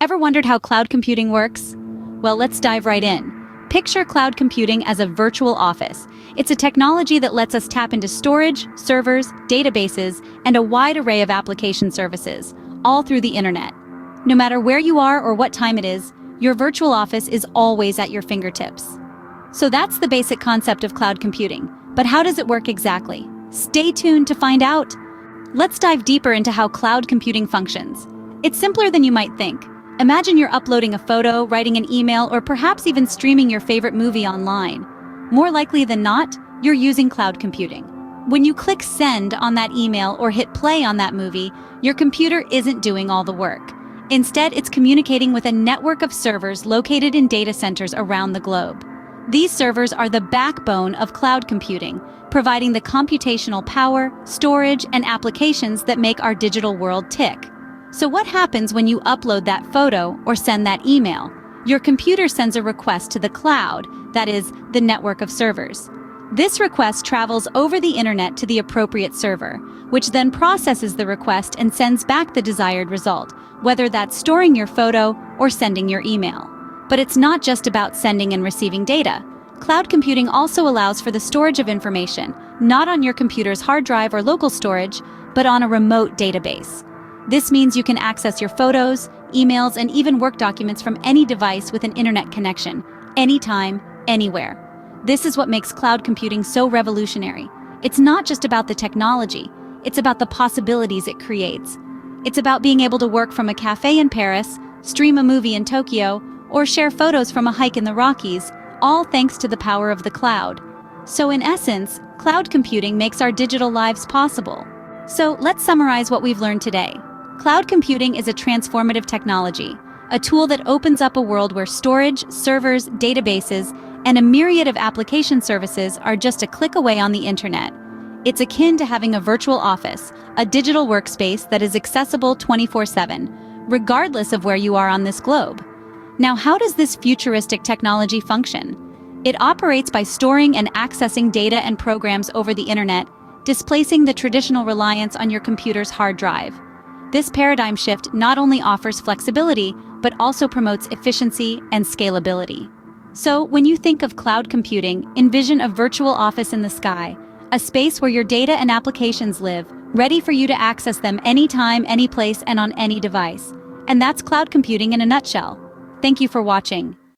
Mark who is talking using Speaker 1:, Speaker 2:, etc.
Speaker 1: Ever wondered how cloud computing works? Well, let's dive right in. Picture cloud computing as a virtual office. It's a technology that lets us tap into storage, servers, databases, and a wide array of application services, all through the internet. No matter where you are or what time it is, your virtual office is always at your fingertips. So that's the basic concept of cloud computing. But how does it work exactly? Stay tuned to find out. Let's dive deeper into how cloud computing functions. It's simpler than you might think. Imagine you're uploading a photo, writing an email, or perhaps even streaming your favorite movie online. More likely than not, you're using cloud computing. When you click send on that email or hit play on that movie, your computer isn't doing all the work. Instead, it's communicating with a network of servers located in data centers around the globe. These servers are the backbone of cloud computing, providing the computational power, storage, and applications that make our digital world tick. So what happens when you upload that photo or send that email? Your computer sends a request to the cloud, that is, the network of servers. This request travels over the internet to the appropriate server, which then processes the request and sends back the desired result, whether that's storing your photo or sending your email. But it's not just about sending and receiving data. Cloud computing also allows for the storage of information, not on your computer's hard drive or local storage, but on a remote database. This means you can access your photos, emails, and even work documents from any device with an internet connection, anytime, anywhere. This is what makes cloud computing so revolutionary. It's not just about the technology, it's about the possibilities it creates. It's about being able to work from a cafe in Paris, stream a movie in Tokyo, or share photos from a hike in the Rockies, all thanks to the power of the cloud. So in essence, cloud computing makes our digital lives possible. So let's summarize what we've learned today. Cloud computing is a transformative technology, a tool that opens up a world where storage, servers, databases, and a myriad of application services are just a click away on the internet. It's akin to having a virtual office, a digital workspace that is accessible 24/7, regardless of where you are on this globe. Now, how does this futuristic technology function? It operates by storing and accessing data and programs over the internet, displacing the traditional reliance on your computer's hard drive. This paradigm shift not only offers flexibility, but also promotes efficiency and scalability. So, when you think of cloud computing, envision a virtual office in the sky, a space where your data and applications live, ready for you to access them anytime, any place, and on any device. And that's cloud computing in a nutshell. Thank you for watching.